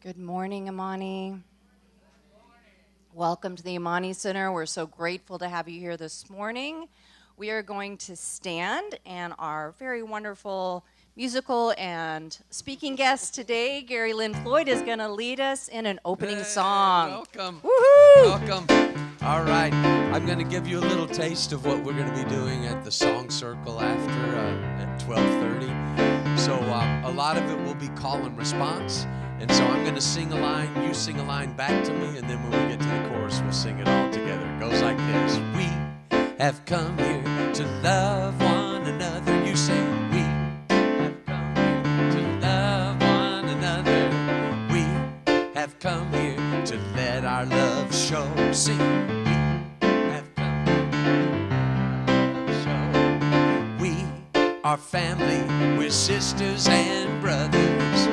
Good morning, Amani. Welcome to the Amani Center. We're so grateful to have you here this morning. We are going to stand, and our very wonderful musical and speaking guest today, Lynn Floyd, is going to lead us in an opening song. Welcome. Woohoo! Welcome. All right. I'm going to give you a little taste of what we're going to be doing at the Song Circle after at 12:30. So a lot of it will be call and response. And so I'm going to sing a line, you sing a line back to me, and then when we get to the chorus, we'll sing it all together. It goes like this. We have come here to love one another. You sing, we have come here to love one another. We have come here to let our love show. Sing, we have come here to show. We are family, we're sisters and brothers.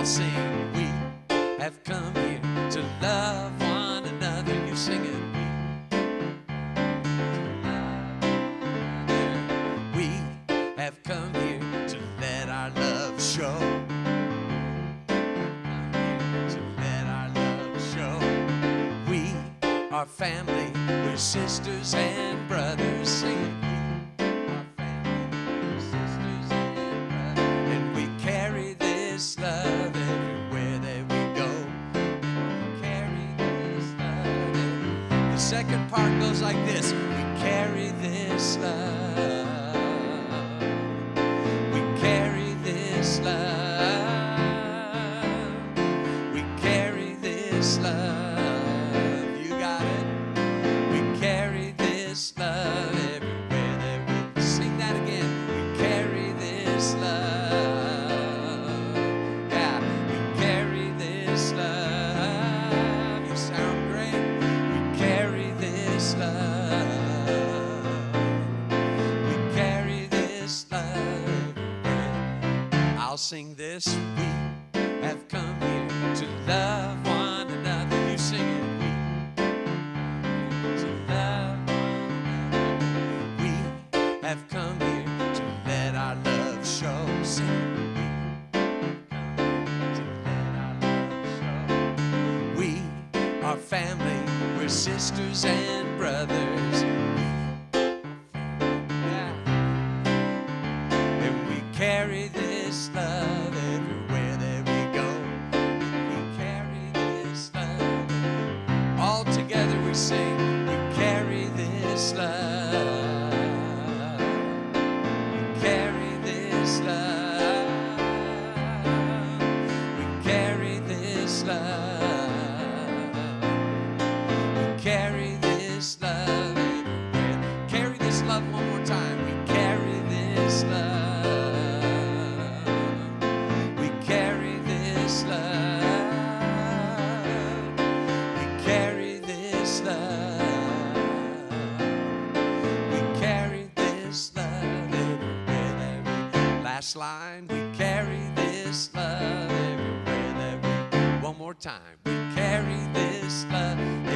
Sing, we have come here to love one another. You sing it. We have come here to let our love show. To let our love show. We are family, we're sisters and brothers. Sing it. Second part goes like this. We carry this love. We carry this love. We carry this love. You got it. We carry this love everywhere that we sing that again. We carry this love. Yeah, we carry this love. You sound great. We carry this love. We carry this love. I'll sing this. We have come here to love one another. You sing it. We to love one another. We have come here to let our love show. Sing it. To let our love show. We are family. We're sisters and brothers. Yeah. And we carry this love everywhere that we go. We carry this love. All together we sing, we carry this love. We carry this love. We carry this love. Carry this love everywhere. Carry this love one more time. We carry this love. We carry this love. We carry this love. We carry this love everywhere that we. Last line. We carry this love everywhere that we. One more time. We carry this love everywhere.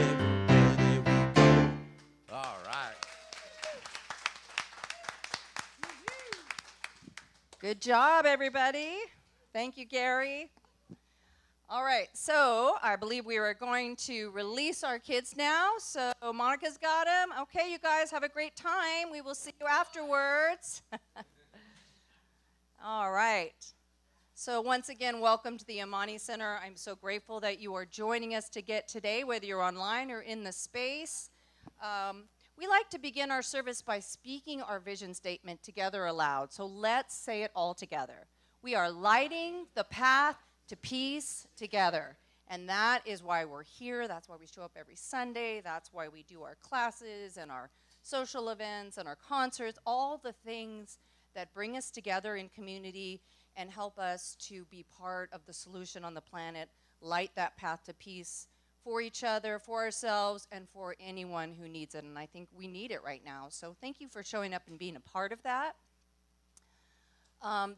Good job, everybody. Thank you, Gary. All right, so I believe we are going to release our kids now. So Monica's got them. Okay, you guys have a great time. We will see you afterwards. All right. So once again, welcome to the Amani Center. I'm so grateful that you are joining us today, whether you're online or in the space. We like to begin our service by speaking our vision statement together aloud. So let's say it all together. We are lighting the path to peace together. And that is why we're here. That's why we show up every Sunday. That's why we do our classes and our social events and our concerts, all the things that bring us together in community and help us to be part of the solution on the planet, light that path to peace for each other, for ourselves, and for anyone who needs it. And I think we need it right now. So thank you for showing up and being a part of that.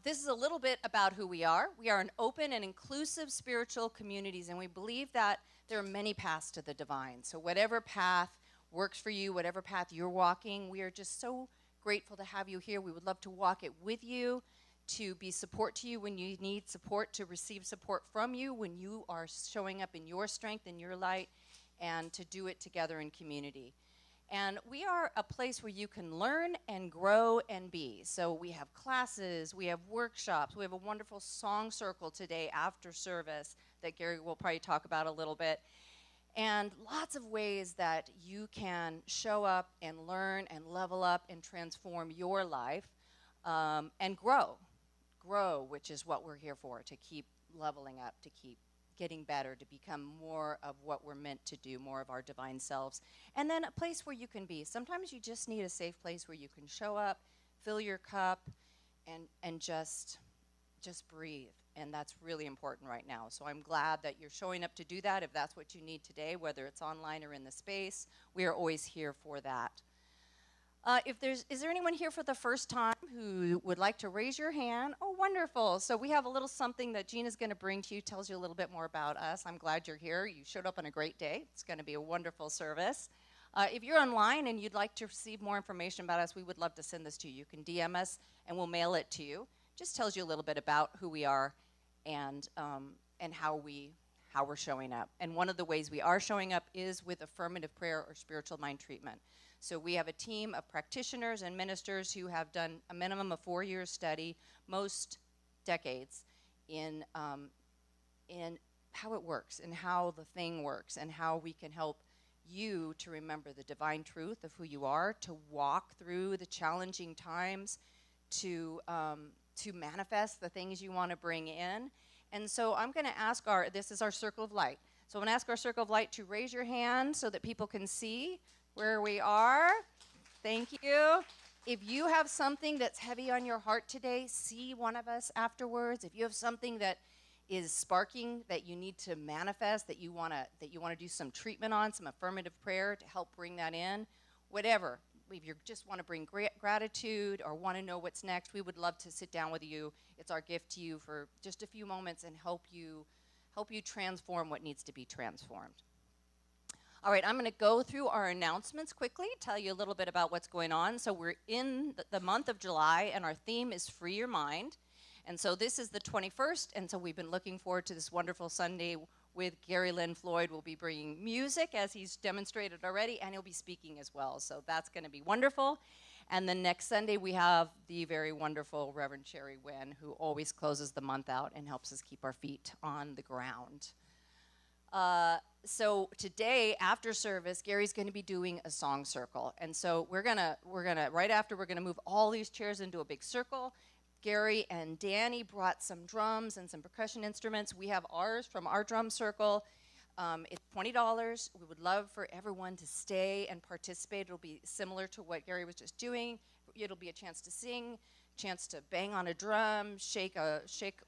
This is a little bit about who we are. We are an open and inclusive spiritual communities, and we believe that there are many paths to the divine. So whatever path works for you, whatever path you're walking, we are just so grateful to have you here. We would love to walk it with you, to be support to you when you need support, to receive support from you when you are showing up in your strength and your light, and to do it together in community. And we are a place where you can learn and grow and be. So we have classes, we have workshops, we have a wonderful song circle today after service that Gary will probably talk about a little bit. And lots of ways that you can show up and learn and level up and transform your life and grow. Grow, which is what we're here for, to keep leveling up, to keep getting better, to become more of what we're meant to do, more of our divine selves. And then a place where you can be. Sometimes you just need a safe place where you can show up, fill your cup, and just breathe. And that's really important right now. So I'm glad that you're showing up to do that. If that's what you need today, whether it's online or in the space, we are always here for that. Is there anyone here for the first time who would like to raise your hand? Oh, wonderful. So we have a little something that Gina's going to bring to you, tells you a little bit more about us. I'm glad you're here. You showed up on a great day. It's going to be a wonderful service. If you're online and you'd like to receive more information about us, we would love to send this to you. You can DM us and we'll mail it to you. Just tells you a little bit about who we are and how we're showing up. And one of the ways we are showing up is with affirmative prayer or spiritual mind treatment. So we have a team of practitioners and ministers who have done a minimum of 4 years study, most decades, in how it works and how the thing works and how we can help you to remember the divine truth of who you are, to walk through the challenging times, to manifest the things you want to bring in. And so I'm going to ask this is our circle of light. So I'm going to ask our circle of light to raise your hand so that people can see where we are. Thank you. If you have something that's heavy on your heart today, see one of us afterwards. If you have something that is sparking that you need to manifest, that you want to do some treatment on, some affirmative prayer to help bring that in, whatever. If you just want to bring gratitude or want to know what's next, we would love to sit down with you. It's our gift to you for just a few moments and help you transform what needs to be transformed. All right, I'm going to go through our announcements quickly, tell you a little bit about what's going on. So we're in the month of July, and our theme is Free Your Mind. And so this is the 21st, and so we've been looking forward to this wonderful Sunday with Gary, Lynn, Floyd. Will be bringing music, as he's demonstrated already, and he'll be speaking as well. So that's going to be wonderful. And then next Sunday, we have the very wonderful Reverend Sherry Wynn, who always closes the month out and helps us keep our feet on the ground. So today, after service, Gary's going to be doing a song circle. And so we're gonna right after, we're going to move all these chairs into a big circle. Gary and Danny brought some drums and some percussion instruments. We have ours from our drum circle. It's $20. We would love for everyone to stay and participate. It'll be similar to what Gary was just doing. It'll be a chance to sing, chance to bang on a drum, shake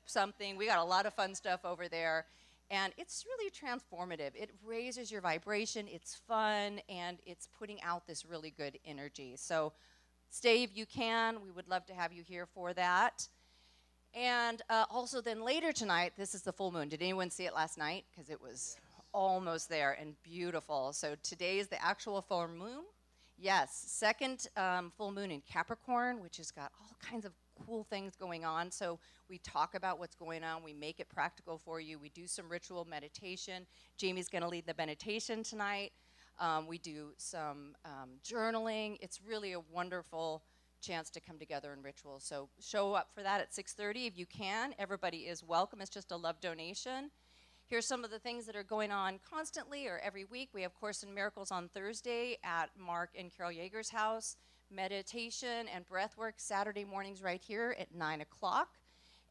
something. We got a lot of fun stuff over there. And it's really transformative. It raises your vibration, it's fun, and it's putting out this really good energy. So stay if you can. We would love to have you here for that. And also then later tonight, this is the full moon. Did anyone see it last night? Because it was almost there and beautiful. So today is the actual full moon. Yes, second full moon in Capricorn, which has got all kinds of cool things going on. So we talk about what's going on. We make it practical for you. We do some ritual meditation. Jamie's going to lead the meditation tonight. We do some journaling. It's really a wonderful chance to come together in ritual. So show up for that at 6:30 if you can. Everybody is welcome. It's just a love donation. Here's some of the things that are going on constantly or every week. We have Course in Miracles on Thursday at Mark and Carol Yeager's house. Meditation and breath work Saturday mornings right here at 9 o'clock.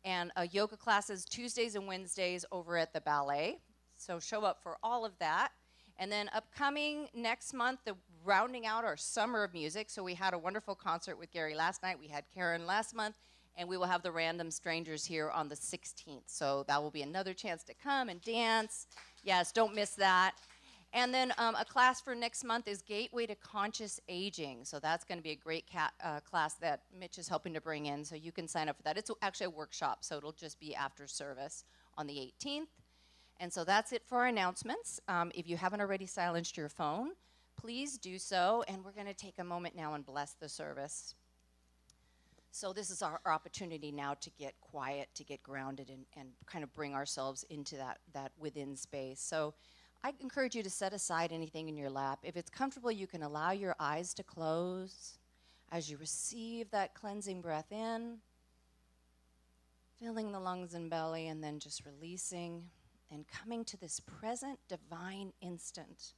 And yoga classes Tuesdays and Wednesdays over at the ballet. So show up for all of that. And then upcoming next month, rounding out our summer of music. So we had a wonderful concert with Gary last night. We had Karen last month. And we will have the Random Strangers here on the 16th. So that will be another chance to come and dance. Yes, don't miss that. And then a class for next month is Gateway to Conscious Aging. So that's going to be a great class that Mitch is helping to bring in. So you can sign up for that. It's actually a workshop, so it'll just be after service on the 18th. And so that's it for our announcements. If you haven't already silenced your phone, please do so. And we're going to take a moment now and bless the service. So this is our opportunity now to get quiet, to get grounded, and kind of bring ourselves into that within space. So I encourage you to set aside anything in your lap. If it's comfortable, you can allow your eyes to close as you receive that cleansing breath in, filling the lungs and belly, and then just releasing and coming to this present divine instant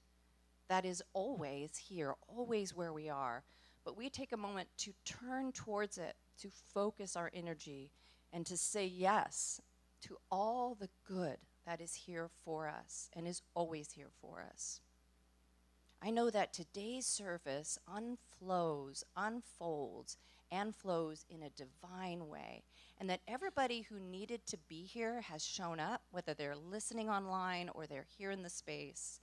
that is always here, always where we are. But we take a moment to turn towards it, to focus our energy, and to say yes to all the good that is here for us and is always here for us. I know that today's service unfolds, and flows in a divine way, and that everybody who needed to be here has shown up, whether they're listening online or they're here in the space,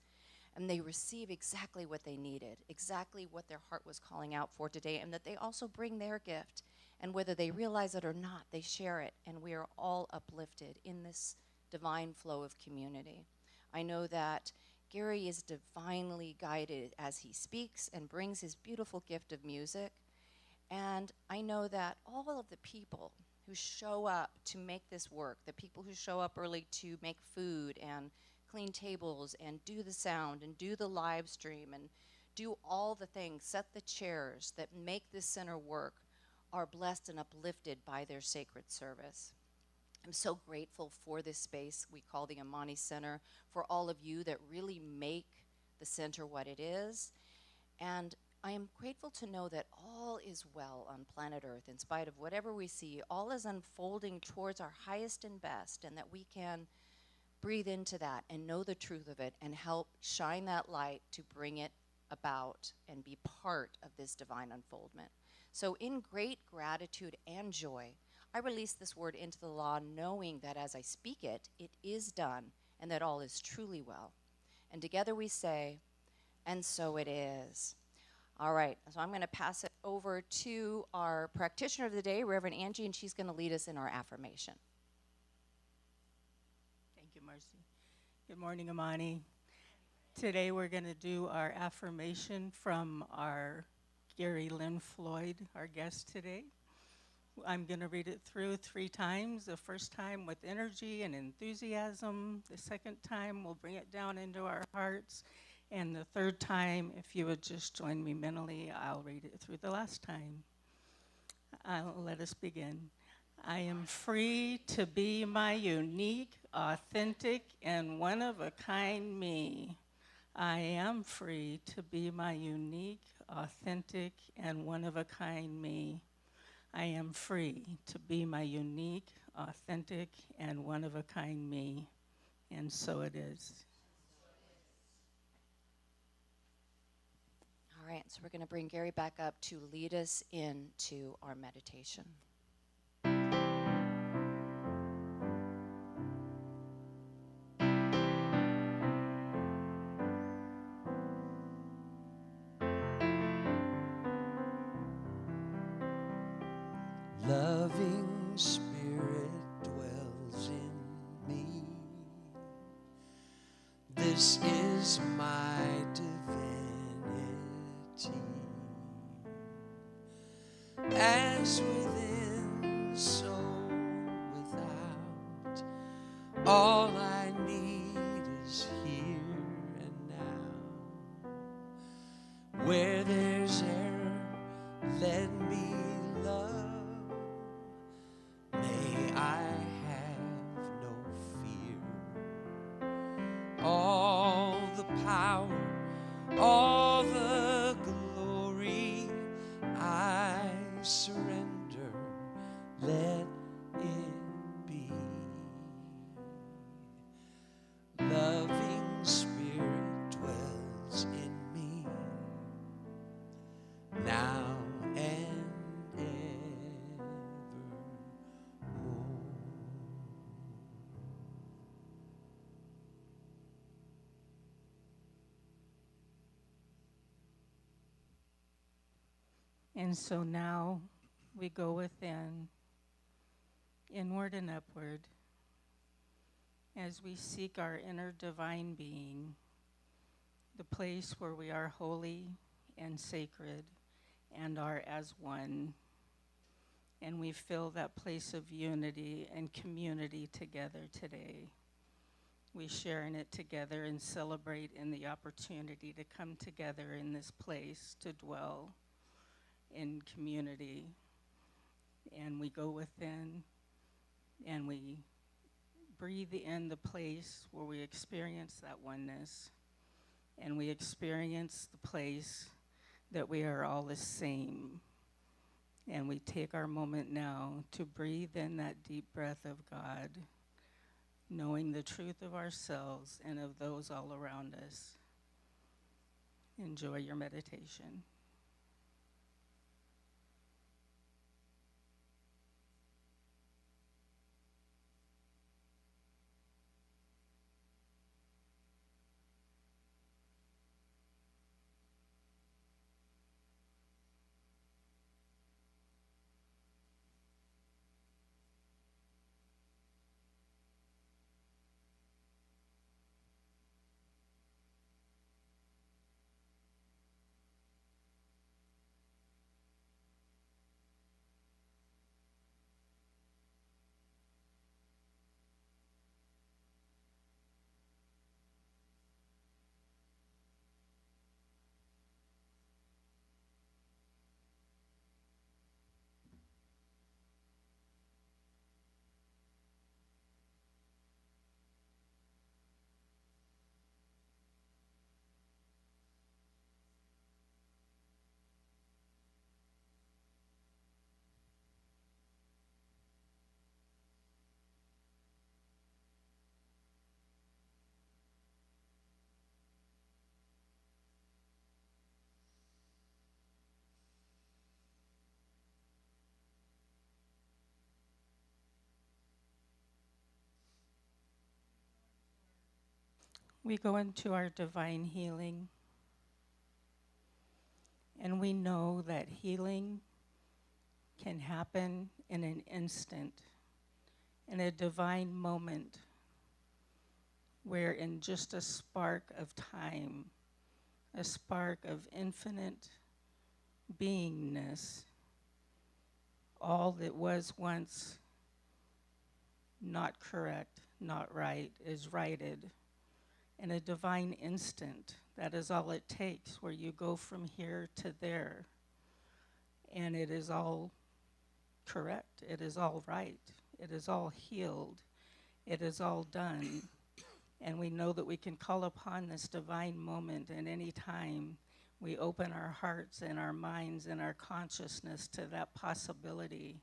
and they receive exactly what they needed, exactly what their heart was calling out for today, and that they also bring their gift, and whether they realize it or not, they share it, and we are all uplifted in this divine flow of community. I know that Gary is divinely guided as he speaks and brings his beautiful gift of music. And I know that all of the people who show up to make this work, the people who show up early to make food and clean tables and do the sound and do the live stream and do all the things, set the chairs that make this center work, are blessed and uplifted by their sacred service. I'm so grateful for this space we call the Amani Center, for all of you that really make the center what it is. And I am grateful to know that all is well on planet Earth, in spite of whatever we see. All is unfolding towards our highest and best, and that we can breathe into that and know the truth of it and help shine that light to bring it about and be part of this divine unfoldment. So in great gratitude and joy, I release this word into the law, knowing that as I speak it, it is done, and that all is truly well. And together we say, and so it is. All right, so I'm going to pass it over to our practitioner of the day, Reverend Angie, and she's going to lead us in our affirmation. Thank you, Marcy. Good morning, Amani. Today we're going to do our affirmation from our Lynn Floyd, our guest today. I'm going to read it through 3 times. The first time with energy and enthusiasm. The second time we'll bring it down into our hearts. And the third time, if you would just join me mentally, I'll read it through the last time. Let us begin. I am free to be my unique, authentic, and one-of-a-kind me. I am free to be my unique, authentic, and one-of-a-kind me. I am free to be my unique, authentic, and one-of-a-kind me. And so it is. All right, so we're going to bring Gary back up to lead us into our meditation. Loving Spirit dwells in me. This is my divinity. As within, so without. All I need is here and now. Where there's error, let me love. May I have no fear. All the power, all the glory, I surrender. Let it be. Loving Spirit dwells in me now and evermore. And so now we go within, inward and upward, as we seek our inner divine being, the place where we are holy and sacred and are as one. And we fill that place of unity and community together today. We share in it together and celebrate in the opportunity to come together in this place to dwell in community. And we go within and we breathe in the place where we experience that oneness. And we experience the place that we are all the same. And we take our moment now to breathe in that deep breath of God, knowing the truth of ourselves and of those all around us. Enjoy your meditation. We go into our divine healing, and we know that healing can happen in an instant, in a divine moment, where in just a spark of time, a spark of infinite beingness, all that was once not correct, not right, is righted. In a divine instant, that is all it takes, where you go from here to there, and it is all correct, it is all right, it is all healed, it is all done. And we know that we can call upon this divine moment at any time we open our hearts and our minds and our consciousness to that possibility,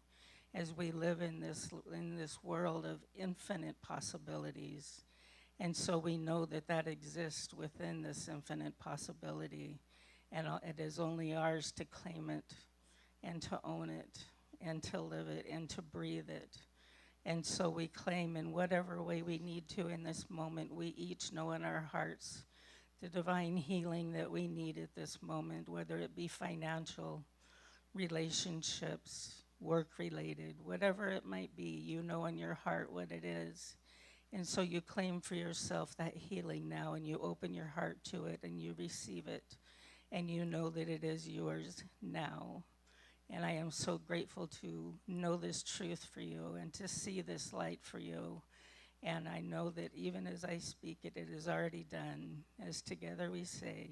as we live in this world of infinite possibilities. And so we know that that exists within this infinite possibility, and it is only ours to claim it and to own it and to live it and to breathe it. And so we claim in whatever way we need to in this moment. We each know in our hearts the divine healing that we need at this moment, whether it be financial, relationships, work-related, whatever it might be. You know in your heart what it is. And so you claim for yourself that healing now, and you open your heart to it, and you receive it, and you know that it is yours now. And I am so grateful to know this truth for you and to see this light for you. And I know that even as I speak it, it is already done, as together we say,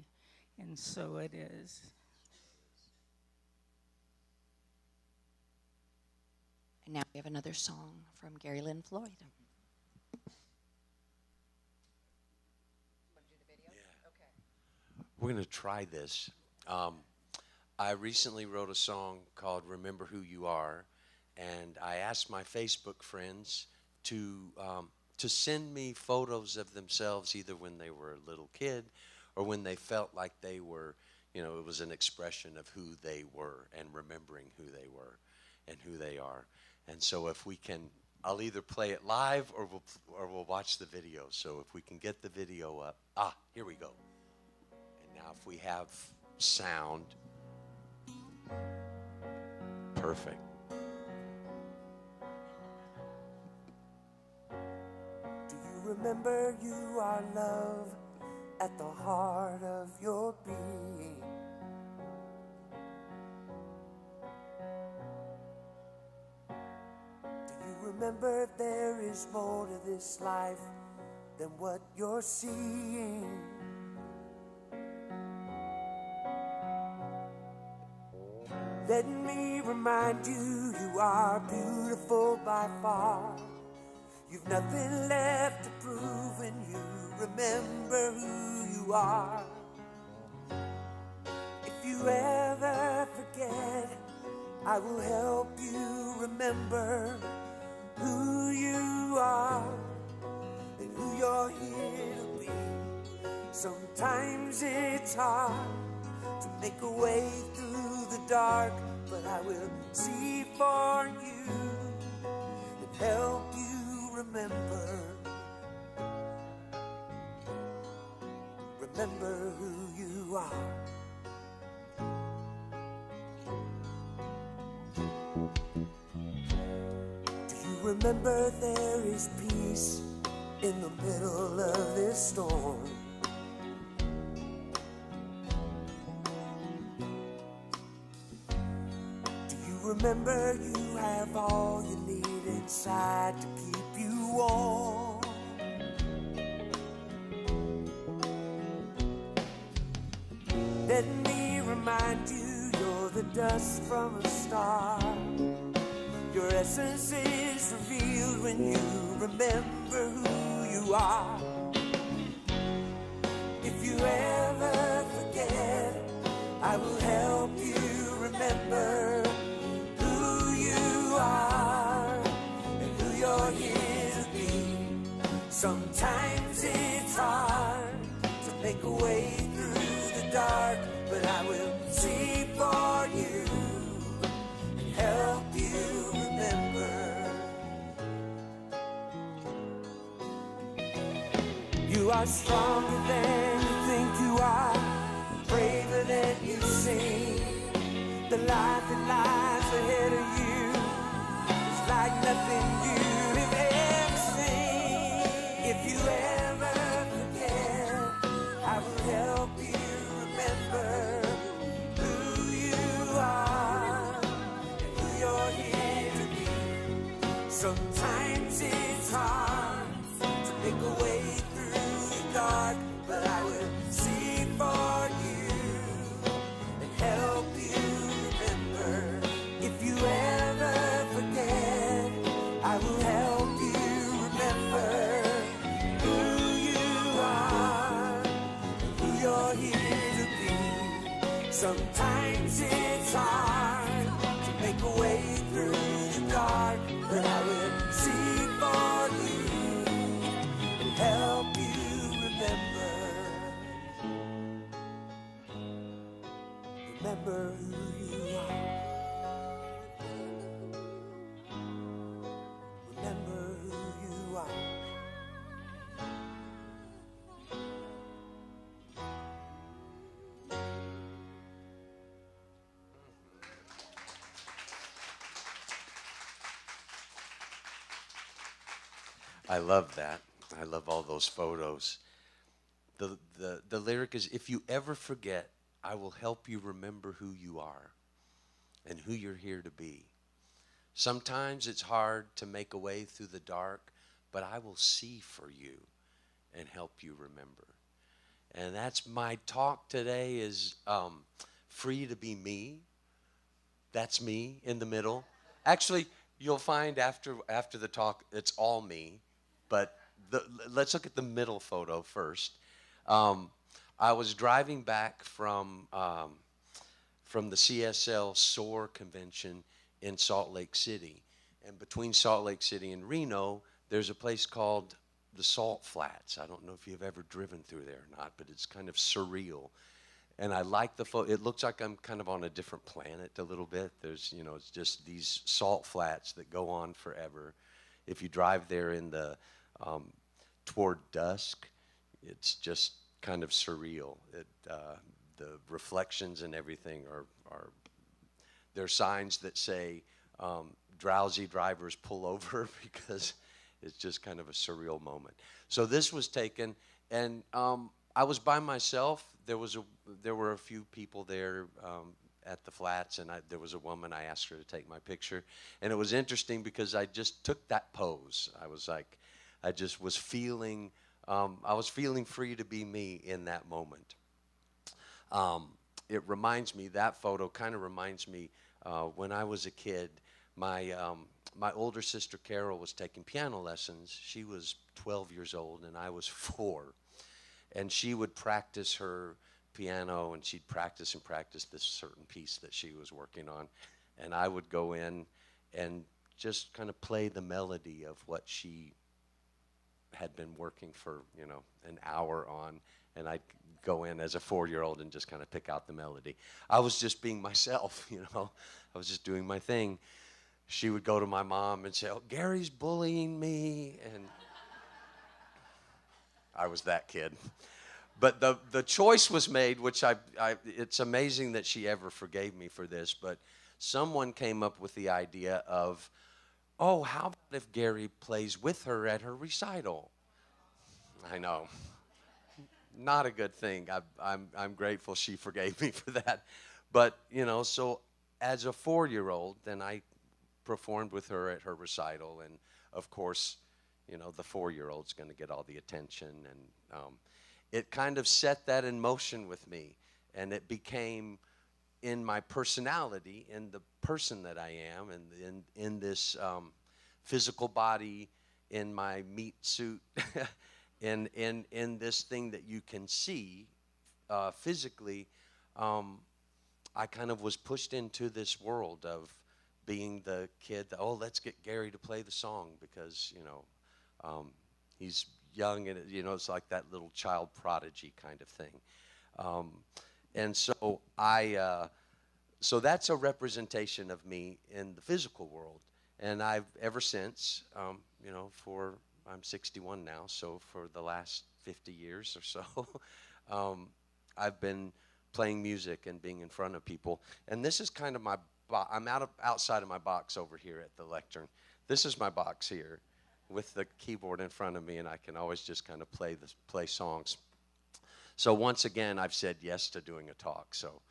and so it is. And now we have another song from Lynn Floyd. We're going to try this. I recently wrote a song called Remember Who You Are, and I asked my Facebook friends to send me photos of themselves, either when they were a little kid or when they felt like they were, it was an expression of who they were and remembering who they were and who they are. And so if we can, I'll either play it live or we'll watch the video. So if we can get the video up. Here we go. And now if we have sound. perfect. Do you remember you are love at the heart of your being? Do you remember there is more to this life than what you're seeing? Let me remind you, you are beautiful by far. You've nothing left to prove when you remember who you are. If you ever forget, I will help you remember who you are and who you're here to be. Sometimes it's hard to make a way through the dark, but I will see for you and help you remember. Remember who you are. Do you remember there is peace in the middle of this storm? Do you remember you have all you need inside to keep you warm? Let me remind you, you're the dust from a star. Your essence is revealed when you remember who you are. If you ever forget, I will help you remember who you are and who you're here to be. Sometimes it's hard to make a way through the dark, but I will see for you and help you remember. You are stronger than you think you are, braver than you seem. The life that lies ahead of you is like nothing you have ever seen. If you ever forget, I will help you remember who you are and who you're here to be. Sometimes it's hard to make a way through the dark, but I will see for you and help you remember. If you ever forget, I will help you remember who you are and who you're here to be. Sometimes it's hard to make a way through the dark, but I will see for you and help you remember. Remember who you are. Remember who you are. I love that. I love all those photos. The lyric is, if you ever forget, I will help you remember who you are and who you're here to be. Sometimes it's hard to make a way through the dark, but I will see for you and help you remember. And that's my talk today, is free to be me. That's me in the middle. Actually, you'll find after the talk, it's all me. But let's look at the middle photo first. I was driving back from the CSL SOAR convention in Salt Lake City. And between Salt Lake City and Reno, there's a place called the Salt Flats. I don't know if you've ever driven through there or not, but it's kind of surreal. And I like the photo. It looks like I'm kind of on a different planet a little bit. There's, it's just these salt flats that go on forever. If you drive there in the toward dusk, it's just kind of surreal. The reflections and everything are there are signs that say, drowsy drivers pull over because it's just kind of a surreal moment. So this was taken, and I was by myself. There were a few people there at the flats, and there was a woman. I asked her to take my picture, and it was interesting because I just took that pose. I was like, I just was feeling, I was feeling free to be me in that moment. It reminds me, that photo kind of reminds me when I was a kid. My older sister Carol was taking piano lessons. She was 12 years old and I was 4. And she would practice her piano, and she'd practice and practice this certain piece that she was working on. And I would go in and just kind of play the melody of what she had been working for, an hour on. And I'd go in as a 4-year-old and just kind of pick out the melody. I was just being myself, I was just doing my thing. She would go to my mom and say, "Oh, Gary's bullying me," and I was that kid. But the choice was made, which it's amazing that she ever forgave me for this, but someone came up with the idea of, oh, how about if Gary plays with her at her recital? I know. Not a good thing. I'm grateful she forgave me for that. But, so as a 4-year-old, then I performed with her at her recital, and of course, the 4-year-old's going to get all the attention, and it kind of set that in motion with me, and it became in my personality, in the person that I am, and in this physical body, in my meat suit, in this thing that you can see physically. I kind of was pushed into this world of being the kid that, oh, let's get Gary to play the song because, he's young and, it's like that little child prodigy kind of thing. And so so that's a representation of me in the physical world. And I've ever since, I'm 61 now, so for the last 50 years or so, I've been playing music and being in front of people. And this is kind of I'm outside of my box over here at the lectern. This is my box here with the keyboard in front of me, and I can always just kind of play songs. So once again, I've said yes to doing a talk. So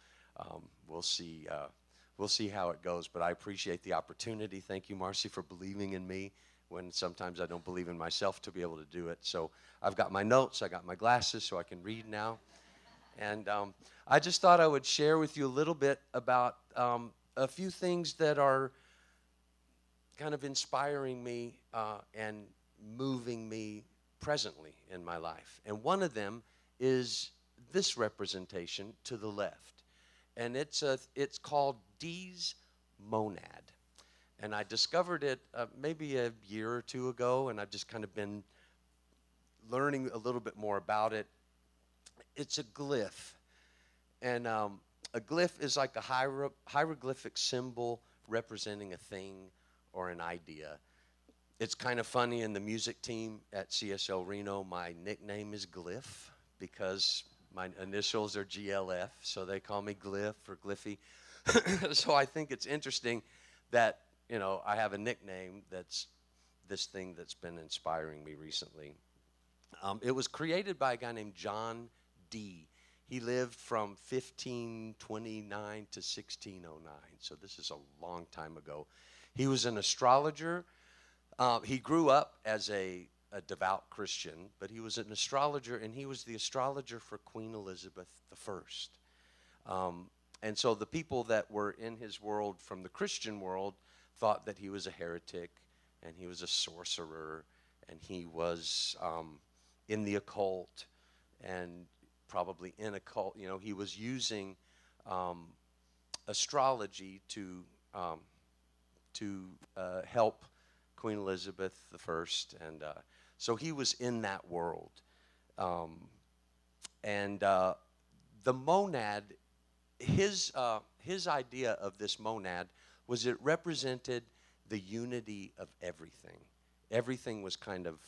we'll see how it goes. But I appreciate the opportunity. Thank you, Marcy, for believing in me when sometimes I don't believe in myself to be able to do it. So I've got my notes. I got my glasses so I can read now. And I just thought I would share with you a little bit about a few things that are kind of inspiring me and moving me presently in my life. And one of them is this representation to the left. And it's called Dee's Monad. And I discovered it maybe a year or two ago, and I've just kind of been learning a little bit more about it. It's a glyph. And a glyph is like a hieroglyphic symbol representing a thing or an idea. It's kind of funny, in the music team at CSL Reno, my nickname is Glyph because my initials are GLF, so they call me Glyph or Glyffy. So I think it's interesting that, I have a nickname that's this thing that's been inspiring me recently. It was created by a guy named John Dee. He lived from 1529 to 1609, so this is a long time ago. He was an astrologer. He grew up as a devout Christian, but he was an astrologer, and he was the astrologer for Queen Elizabeth I. And so the people that were in his world from the Christian world thought that he was a heretic, and he was a sorcerer, and he was in the occult, and probably in occult. He was using astrology to help Queen Elizabeth I, and so he was in that world. And the monad, his idea of this monad was it represented the unity of everything. Everything was kind of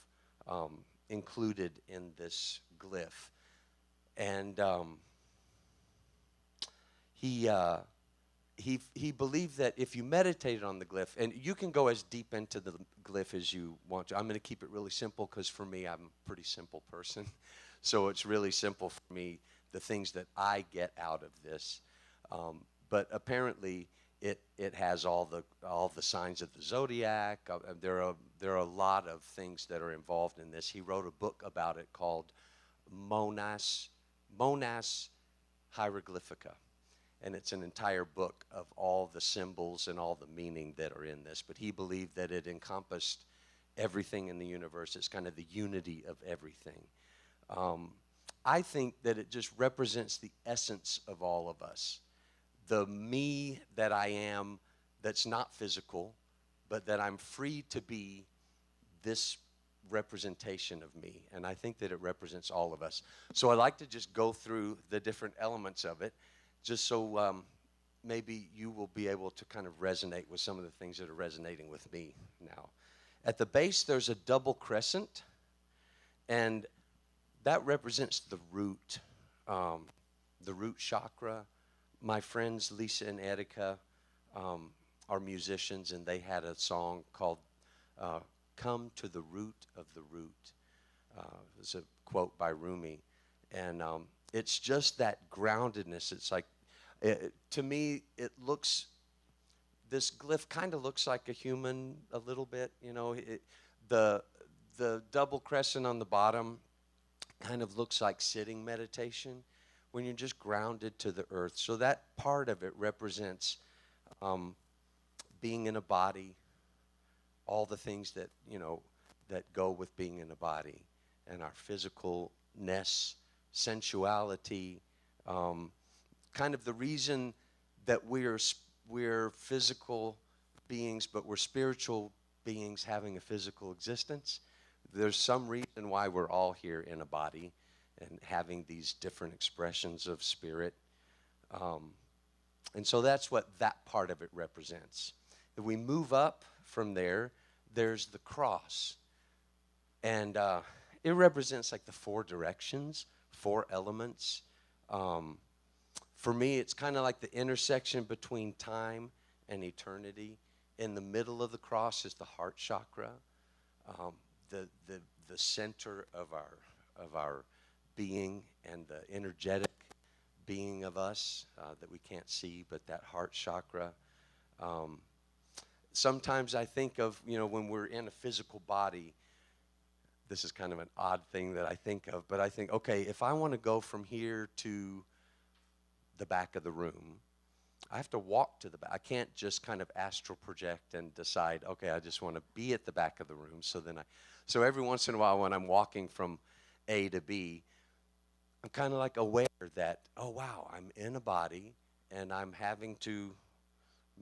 included in this glyph. And he he believed that if you meditated on the glyph, and you can go as deep into the glyph as you want to. I'm going to keep it really simple because for me, I'm a pretty simple person. So it's really simple for me, the things that I get out of this. But apparently, it has all the signs of the zodiac. There are a lot of things that are involved in this. He wrote a book about it called Monas Hieroglyphica. And it's an entire book of all the symbols and all the meaning that are in this. But he believed that it encompassed everything in the universe. It's kind of the unity of everything. I think that it just represents the essence of all of us. The me that I am that's not physical, but that I'm free to be this representation of me. And I think that it represents all of us. So I like to just go through the different elements of it, just so maybe you will be able to kind of resonate with some of the things that are resonating with me now. At the base, there's a double crescent, and that represents the root chakra. My friends Lisa and Etika are musicians, and they had a song called "Come to the Root of the Root." It's a quote by Rumi, and it's just that groundedness. It's like, to me, this glyph kind of looks like a human a little bit. You know, the double crescent on the bottom kind of looks like sitting meditation when you're just grounded to the earth. So that part of it represents being in a body, all the things that, that go with being in a body, and our physicalness, sensuality, kind of the reason that we're physical beings, but we're spiritual beings having a physical existence. There's some reason why we're all here in a body and having these different expressions of spirit. And so that's what that part of it represents. If we move up from there, there's the cross. And it represents like the four directions, four elements. For me, it's kind of like the intersection between time and eternity. In the middle of the cross is the heart chakra, the center of our being, and the energetic being of us that we can't see, but that heart chakra. Sometimes I think of, when we're in a physical body, this is kind of an odd thing that I think of, but I think, okay, if I want to go from here to the back of the room, I have to walk to the back. I can't just kind of astral project and decide, okay, I just want to be at the back of the room. So every once in a while when I'm walking from A to B, I'm kind of like aware that, oh, wow, I'm in a body and I'm having to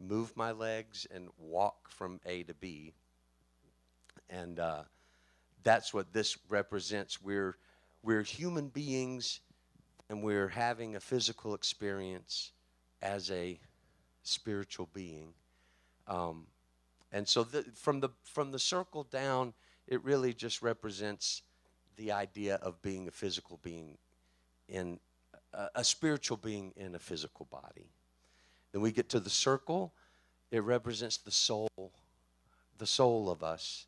move my legs and walk from A to B. And that's what this represents. We're human beings, and we're having a physical experience as a spiritual being. And so from the circle down, it really just represents the idea of being a physical being in a spiritual being in a physical body. Then we get to the circle. It represents the soul of us,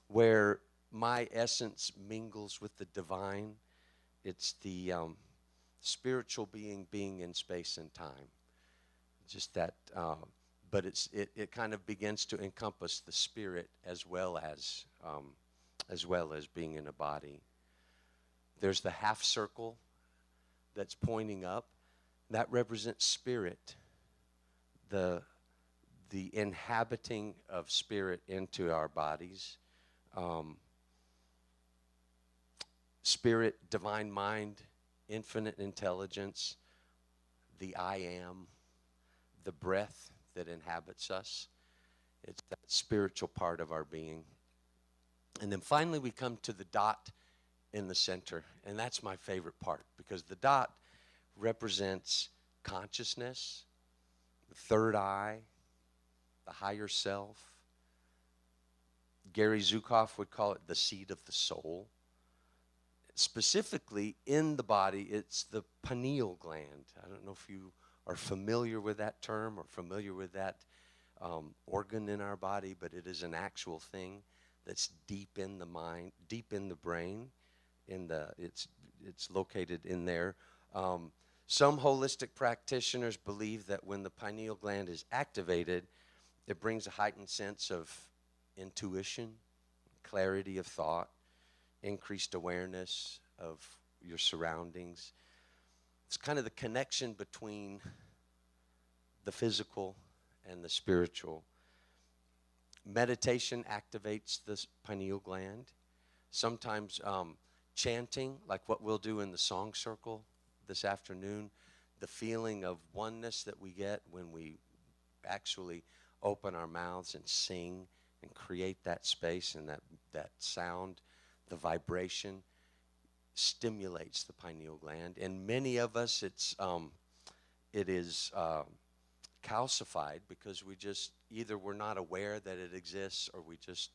where my essence mingles with the divine. It's the spiritual being in space and time. Just that, but it kind of begins to encompass the spirit as well as being in a body. There's the half circle that's pointing up. That represents spirit, the inhabiting of spirit into our bodies. Spirit, divine mind, infinite intelligence, the I am, the breath that inhabits us. It's that spiritual part of our being. And then finally we come to the dot in the center, and that's my favorite part, because the dot represents consciousness, the third eye, the higher self. Gary Zukav would call it the seat of the soul. Specifically in the body, it's the pineal gland. I don't know if you are familiar with that term or familiar with that organ in our body, but it is an actual thing that's deep in the mind, deep in the brain. It's located in there. Some holistic practitioners believe that when the pineal gland is activated, it brings a heightened sense of intuition, clarity of thought, increased awareness of your surroundings. It's kind of the connection between the physical and the spiritual. Meditation activates the pineal gland. Sometimes chanting, like what we'll do in the song circle this afternoon, the feeling of oneness that we get when we actually open our mouths and sing and create that space and that sound, the vibration stimulates the pineal gland. And many of us, it is calcified because we just, either we're not aware that it exists, or we just,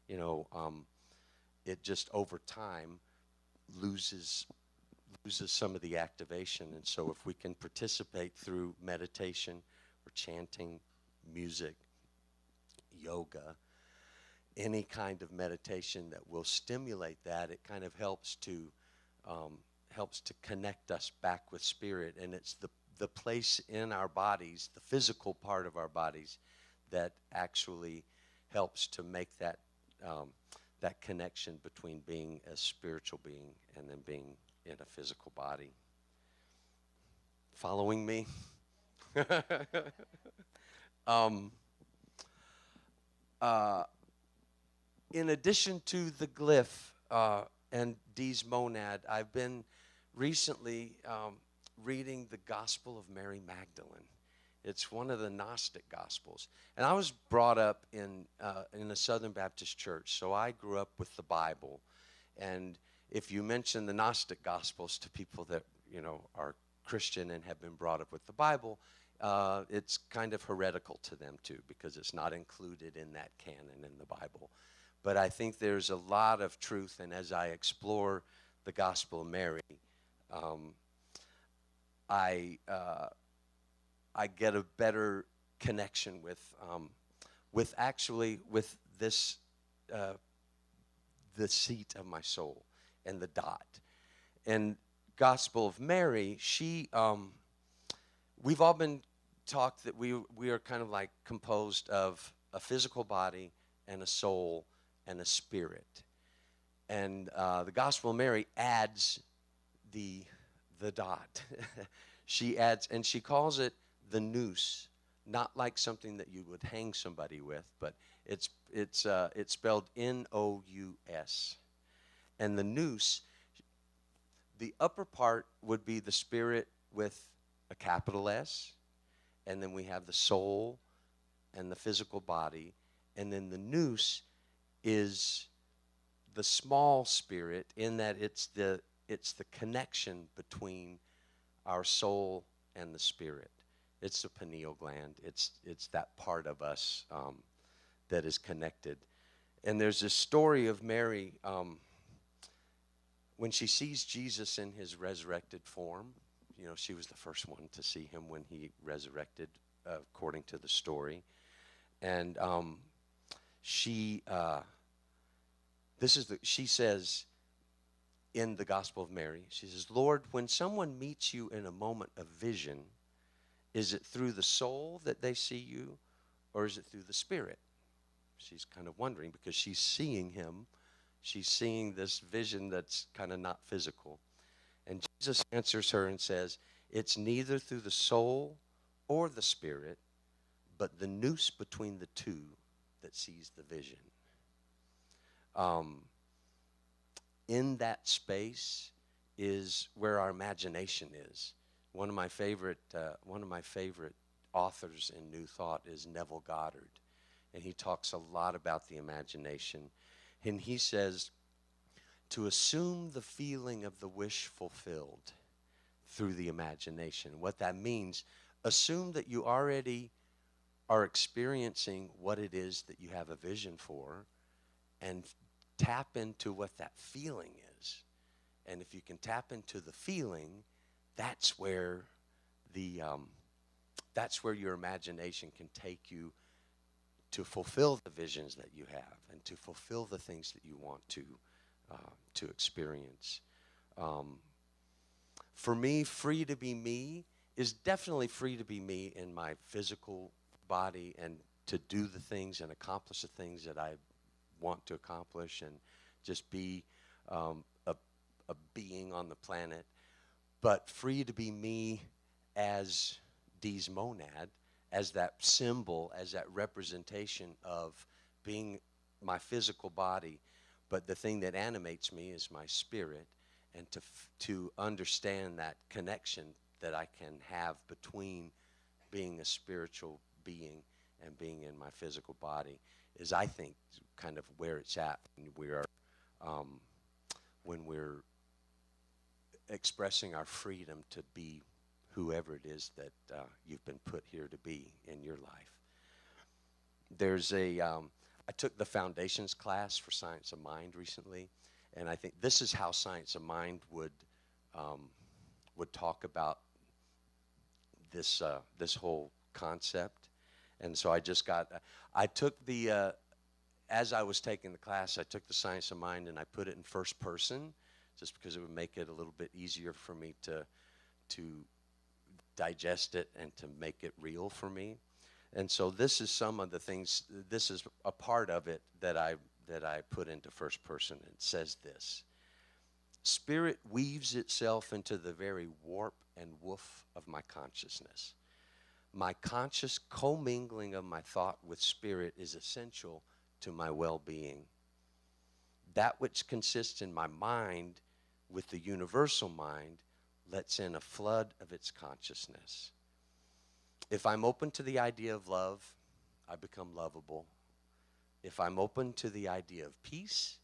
it just over time loses some of the activation. And so if we can participate through meditation or chanting, music, yoga, any kind of meditation that will stimulate that, it kind of helps to connect us back with spirit. And it's the place in our bodies, the physical part of our bodies, that actually helps to make that that connection between being a spiritual being and then being in a physical body. Following me? In addition to the glyph and Dee's monad, I've been recently reading the Gospel of Mary Magdalene. It's one of the Gnostic Gospels. And I was brought up in a Southern Baptist church, so I grew up with the Bible. And if you mention the Gnostic Gospels to people that, are Christian and have been brought up with the Bible, it's kind of heretical to them too, because it's not included in that canon in the Bible. But I think there's a lot of truth, and as I explore the Gospel of Mary, I get a better connection with this, the seat of my soul and the dot. And Gospel of Mary, we've all been taught that we are kind of like composed of a physical body and a soul and a spirit. And the Gospel of Mary adds the dot. She adds, and she calls it the noose, not like something that you would hang somebody with, but it's spelled N-O-U-S. And the noose, the upper part would be the spirit with a capital S, and then we have the soul and the physical body, and then the noose is the small spirit, in that it's the connection between our soul and the spirit. It's the pineal gland. It's that part of us that is connected. And there's this story of Mary when she sees Jesus in his resurrected form. She was the first one to see him when he resurrected, according to the story. And she says in the Gospel of Mary, she says, "Lord, when someone meets you in a moment of vision, is it through the soul that they see you, or is it through the spirit?" She's kind of wondering, because she's seeing him. She's seeing this vision that's kind of not physical. And Jesus answers her and says, "It's neither through the soul or the spirit, but the noose between the two that sees the vision." In that space is where our imagination is. One of my favorite authors in New Thought is Neville Goddard, and he talks a lot about the imagination. And he says, to assume the feeling of the wish fulfilled through the imagination. What that means, assume that you already are experiencing what it is that you have a vision for, and tap into what that feeling is. And if you can tap into the feeling, that's where the that's where your imagination can take you to fulfill the visions that you have and to fulfill the things that you want to experience. For me, free to be me is definitely free to be me in my physical body and to do the things and accomplish the things that I want to accomplish and just be a being on the planet. But free to be me as Dee's monad, as that symbol, as that representation of being my physical body. But the thing that animates me is my spirit, and to understand that connection that I can have between being a spiritual being and being in my physical body is, I think, kind of where it's at when we're expressing our freedom to be whoever it is that you've been put here to be in your life. There's I took the foundations class for Science of Mind recently, and I think this is how Science of Mind would talk about this whole concept. And so I took as I was taking the class, I took the Science of Mind and I put it in first person, just because it would make it a little bit easier for me to digest it and to make it real for me. And so this is some of the things, this is a part of it that I put into first person. It says this: Spirit weaves itself into the very warp and woof of my consciousness. My conscious commingling of my thought with spirit is essential to my well-being. That which consists in my mind with the universal mind lets in a flood of its consciousness. If I'm open to the idea of love, I become lovable. If I'm open to the idea of peace,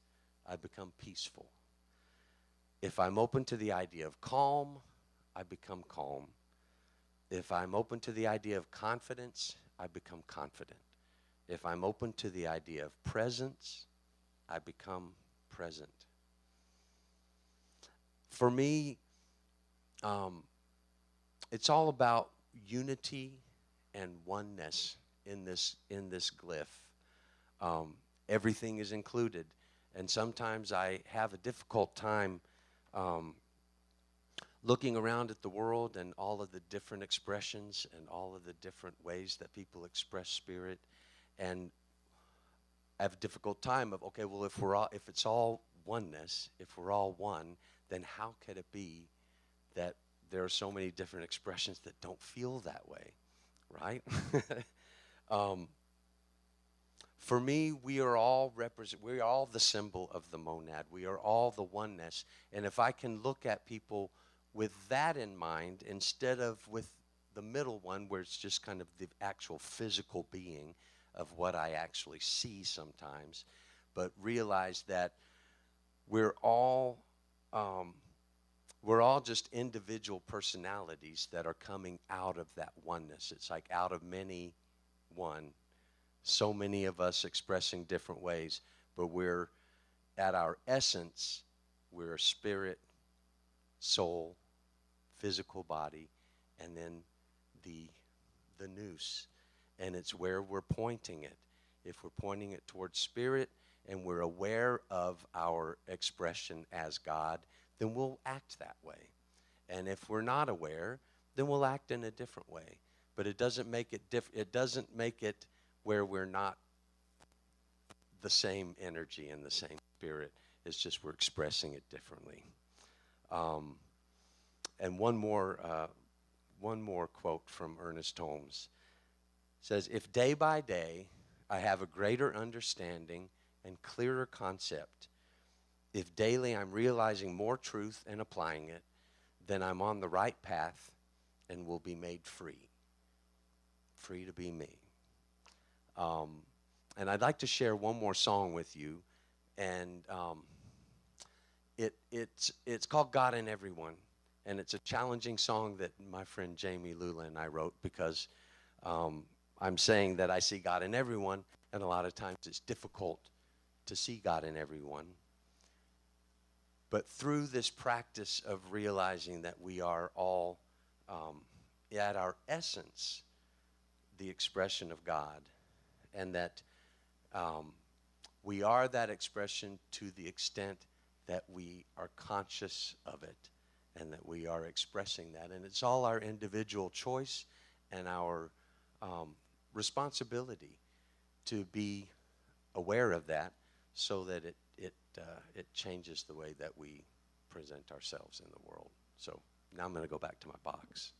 I become peaceful. If I'm open to the idea of calm, I become calm. If I'm open to the idea of confidence, I become confident. If I'm open to the idea of presence, I become present. For me, it's all about unity and oneness in this glyph. Everything is included, and sometimes I have a difficult time looking around at the world and all of the different expressions and all of the different ways that people express spirit, and I have a difficult time of, okay, well, if it's all oneness, if we're all one, then how could it be that there are so many different expressions that don't feel that way, right? For me, we are all the symbol of the monad. We are all the oneness. And if I can look at people with that in mind, instead of with the middle one, where it's just kind of the actual physical being of what I actually see sometimes, but realize that we're all just individual personalities that are coming out of that oneness. It's like out of many, one. So many of us expressing different ways, but we're, at our essence, we're a spirit, soul, physical body, and then the nous. And it's where we're pointing it. If we're pointing it towards spirit and we're aware of our expression as God, then we'll act that way. And if we're not aware, then we'll act in a different way. But it doesn't make it it doesn't make it where we're not the same energy and the same spirit. It's just we're expressing it differently. And one more quote from Ernest Holmes says, "If day by day I have a greater understanding and clearer concept, if daily I'm realizing more truth and applying it, then I'm on the right path and will be made free. Free to be me." And I'd like to share one more song with you, and it's called "God in Everyone," and it's a challenging song that my friend Jamie Lula and I wrote, because I'm saying that I see God in everyone, and a lot of times it's difficult to see God in everyone. But through this practice of realizing that we are all, at our essence, the expression of God, and that we are that expression to the extent that we are conscious of it and that we are expressing that. And it's all our individual choice and our responsibility to be aware of that so that it changes the way that we present ourselves in the world. So now I'm going to go back to my box.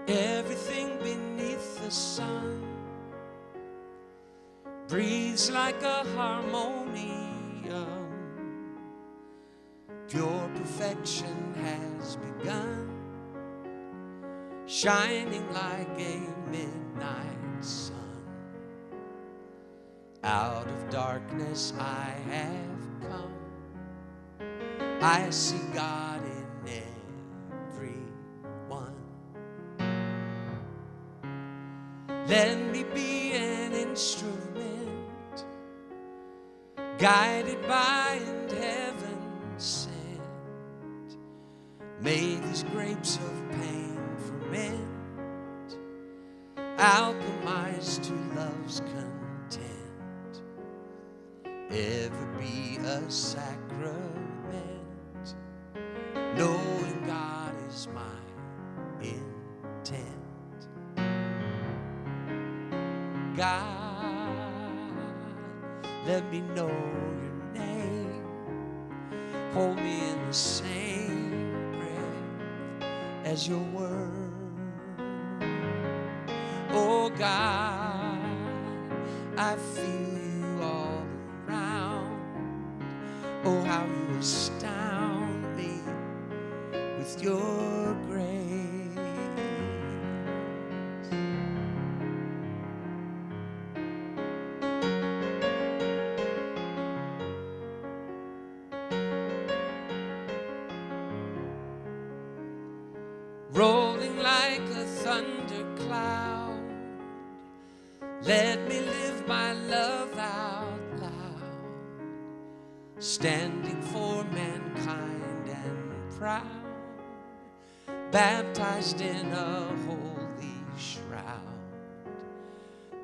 Everything beneath the sun breathes like a harmonium. Pure perfection has begun, shining like a midnight sun. Out of darkness I have come. I see God in everyone. Let me be an instrument, guided by and heaven sent. May these grapes of pain ferment, alchemize to love's content, ever be a sacrament, knowing God is my intent. God, let me know your name. Hold me in the same breath as your word. Oh God, I feel you all around. Oh, how you astound me with your grace. Rolling like a thundercloud, let me live my love out loud, standing for mankind and proud, baptized in a holy shroud.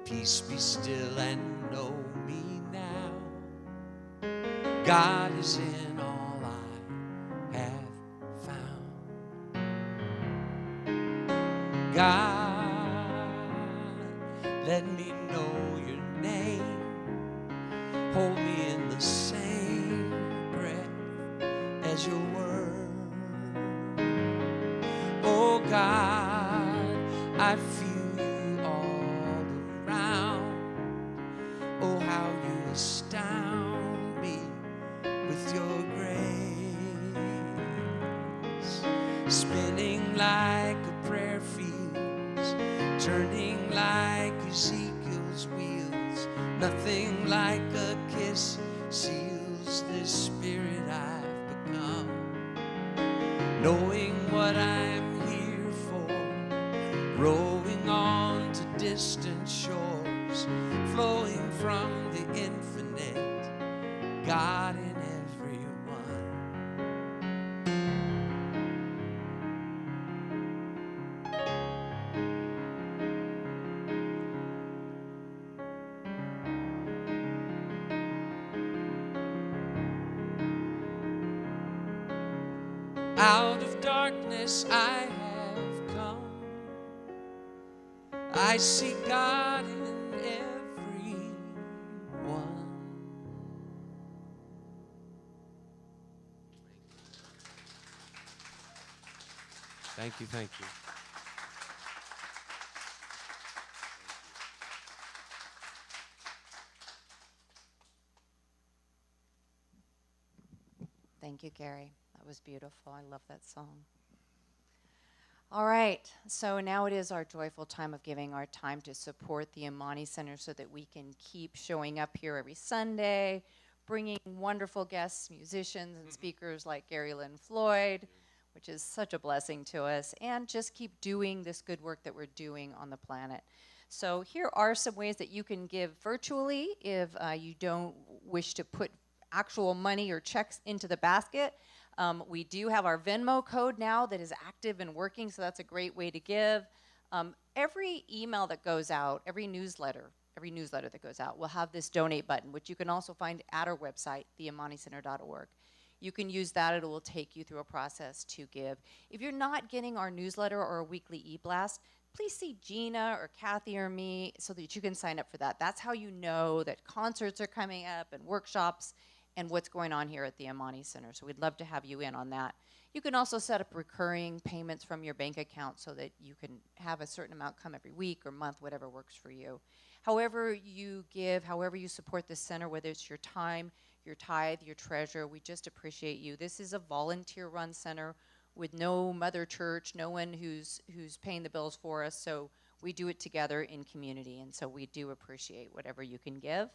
Peace be still and know me now, God is in all I have. God, let me know your name. Hold me in the same breath as your word. Oh God, I feel you all around. Oh, how you astound me with your grace. Spinning like a prayer field, turning like Ezekiel's wheels. Nothing like a kiss seals this spirit I've become. Knowing what I'm here for, rowing on to distant shores, flowing from the infinite, God in everyone. Out of darkness I have come. I see God in everyone. Thank you, thank you. Thank you, Gary. That was beautiful. I love that song. All right, so now it is our joyful time of giving, our time to support the Amani Center so that we can keep showing up here every Sunday, bringing wonderful guests, musicians, and speakers like Gary, Lynn, Floyd. which is such a blessing to us, and just keep doing this good work that we're doing on the planet. So here are some ways that you can give virtually if you don't wish to put actual money or checks into the basket. We do have our Venmo code now that is active and working, so that's a great way to give. Every email that goes out, every newsletter that goes out will have this donate button, which you can also find at our website, theamanicenter.org. You can use that. It will take you through a process to give. If you're not getting our newsletter or a weekly e-blast, please see Gina or Kathy or me so that you can sign up for that. That's how you know that concerts are coming up and workshops and what's going on here at the Amani Center. So we'd love to have you in on that. You can also set up recurring payments from your bank account so that you can have a certain amount come every week or month, whatever works for you. However you give, however you support this center, whether it's your time, your tithe, your treasure, we just appreciate you. This is a volunteer-run center with no mother church, no one who's paying the bills for us, so we do it together in community, and so we do appreciate whatever you can give.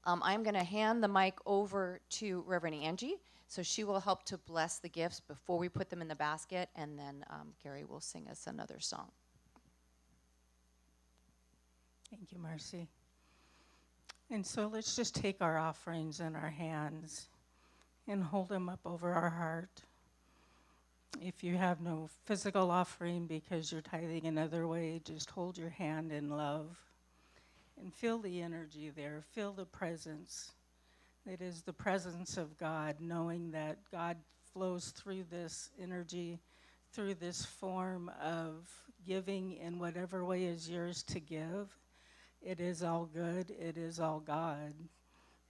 I'm going to hand the mic over to Reverend Angie, so she will help to bless the gifts before we put them in the basket, and then Gary will sing us another song. Thank you, Marcy. And so let's just take our offerings in our hands and hold them up over our heart. If you have no physical offering because you're tithing another way, just hold your hand in love and feel the energy there, feel the presence. It is the presence of God, knowing that God flows through this energy, through this form of giving in whatever way is yours to give. It is all good, it is all God,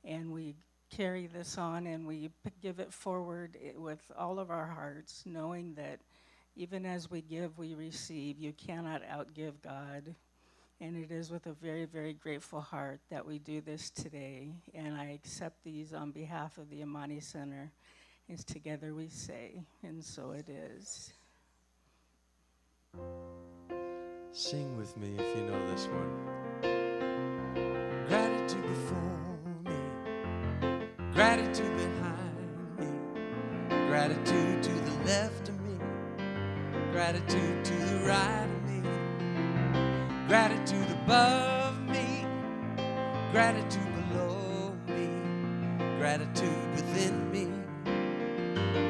and we carry this on and we give it forward with all of our hearts, knowing that even as we give, we receive. You cannot outgive God, and it is with a very, very grateful heart that we do this today, and I accept these on behalf of the Amani Center, as together we say, and so it is. Sing with me if you know this one. Gratitude before me, gratitude behind me, gratitude to the left of me, gratitude to the right of me, gratitude above me, gratitude below me, gratitude within me,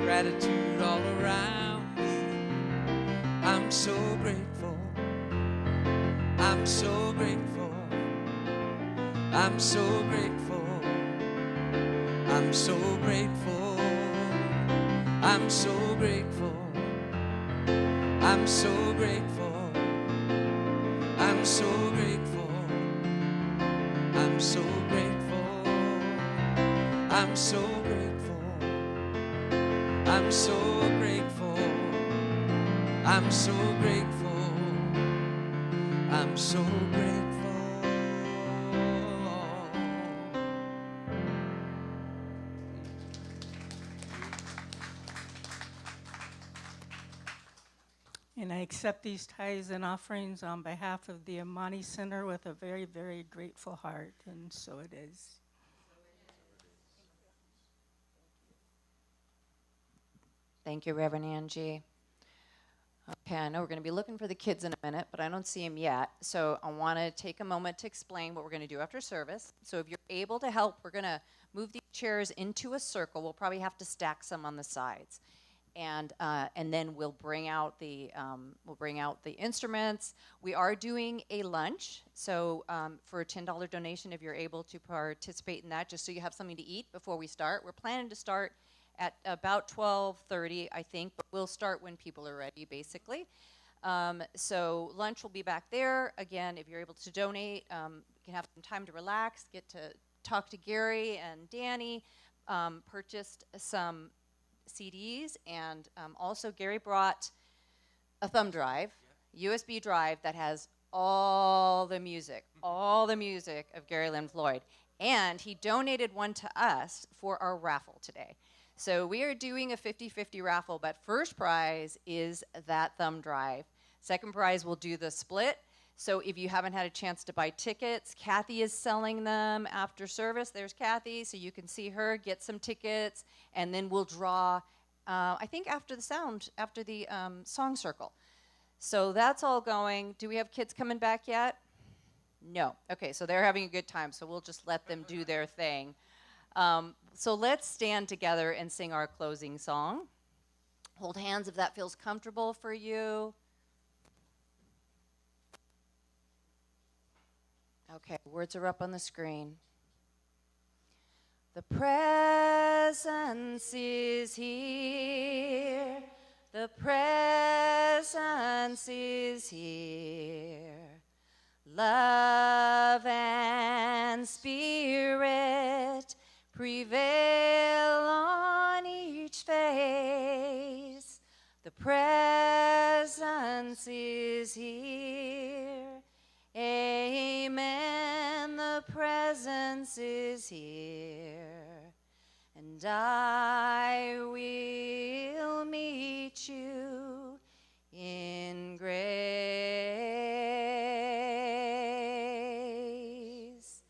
gratitude all around me. I'm so grateful, I'm so grateful, I'm so grateful, I'm so grateful, I'm so grateful, I'm so grateful, I'm so grateful, I'm so grateful, I'm so grateful, I'm so grateful, I'm so grateful, I'm so grateful. And I accept these tithes and offerings on behalf of the Amani Center with a very, very grateful heart, and so it is. Thank you, Reverend Angie. Okay, I know we're going to be looking for the kids in a minute, but I don't see them yet. So I want to take a moment to explain what we're going to do after service. So if you're able to help, we're going to move these chairs into a circle. We'll probably have to stack some on the sides. And then we'll bring out the instruments. We are doing a lunch, so for a $10 donation, if you're able to participate in that, just so you have something to eat before we start. We're planning to start at about 12:30, I think, but we'll start when people are ready, basically. So lunch will be back there. Again, if you're able to donate, you can have some time to relax, get to talk to Gary and Danny, purchased some CDs, and also Gary brought a thumb drive, USB drive that has all the music of Gary Lynn Floyd, and he donated one to us for our raffle today. So we are doing a 50-50 raffle, but first prize is that thumb drive. Second prize, we'll do the split. So if you haven't had a chance to buy tickets, Kathy is selling them after service. There's Kathy, so you can see her, get some tickets, and then we'll draw I think after the song circle. So that's all going. Do we have kids coming back yet? No. Okay, so they're having a good time, so we'll just let them do their thing. So let's stand together and sing our closing song. Hold hands if that feels comfortable for you. Okay, words are up on the screen. The presence is here. The presence is here. Love and spirit prevail on each face. The presence is here. Amen. The presence is here. And I will meet you in grace.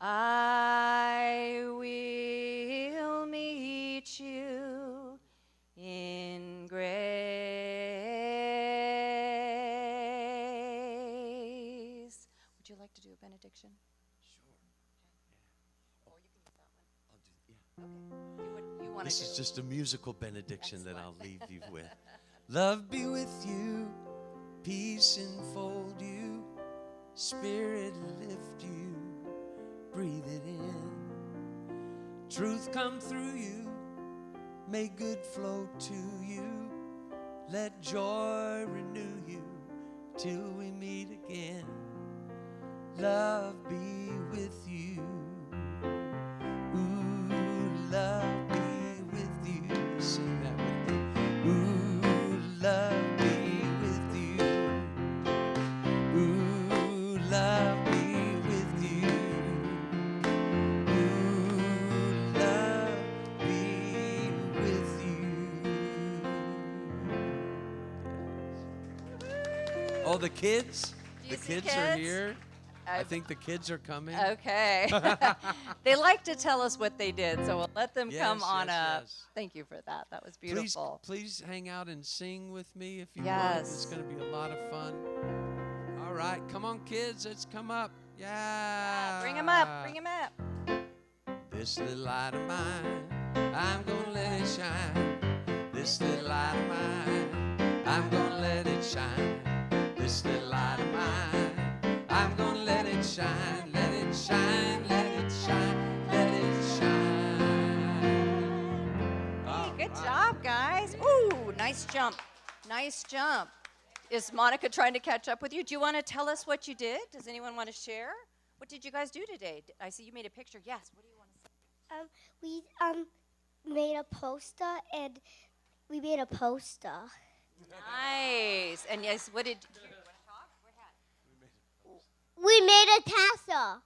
I will meet you in grace. Would you like to do a benediction? Sure. Or you can use that one. I'll do, yeah. Okay. Do what you want to do. This is just a musical benediction that I'll Excellent. leave you with. Love be with you, peace enfold you, spirit lift you, breathe it in. Truth come through you, may good flow to you, let joy renew you till we meet again. Love be with you. Ooh, love be with you. Sing that with me. Ooh, love be with you. Ooh, love be with you. Ooh, love be with you. Oh, the kids? Do you The see kids are kids? here. I I've- think the kids are coming. Okay. They like to tell us what they did, so we'll let them come Yes, on yes, up. yes. Thank you for that. That was Please, beautiful. please hang out and sing with me if you Yes. would. It's going to be a lot of fun. All right, come on, kids. Let's come up. Yeah. Bring them up. Bring them up. This little light of mine, I'm going to let it shine. This little light of mine, I'm going to let it shine. This little light of mine, I'm going to let it shine. Let it shine, let it shine, let it shine. Hey, good job, guys. Ooh, nice jump. Nice jump. Is Monica trying to catch up with you? Do you want to tell us what you did? Does anyone want to share? What did you guys do today? I see you made a picture. Yes. What do you want to say? We made a poster and we made a poster. Nice. And yes, what did you want to talk? We're ahead. We made a tassel.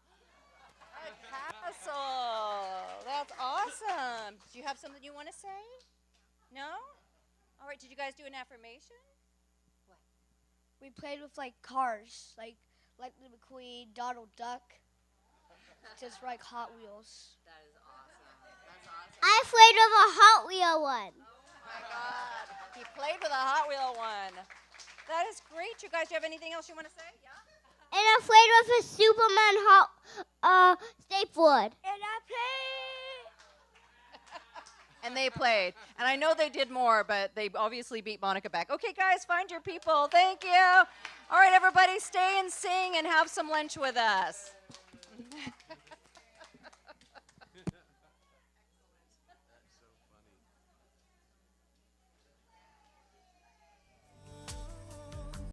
A castle. That's awesome. Do you have something you want to say? No? All right. Did you guys do an affirmation? We played with like cars, like Lightning McQueen, Donald Duck, just like Hot Wheels. That is awesome. That's awesome. I played with a Hot Wheel one. Oh my God. He played with a Hot Wheel one. That is great. You guys, do you have anything else you want to say? Yeah? And I played with a Superman skateboard. And I played. And they played. And I know they did more, but they obviously beat Monica back. Okay, guys, find your people. Thank you. All right, everybody, stay and sing and have some lunch with us.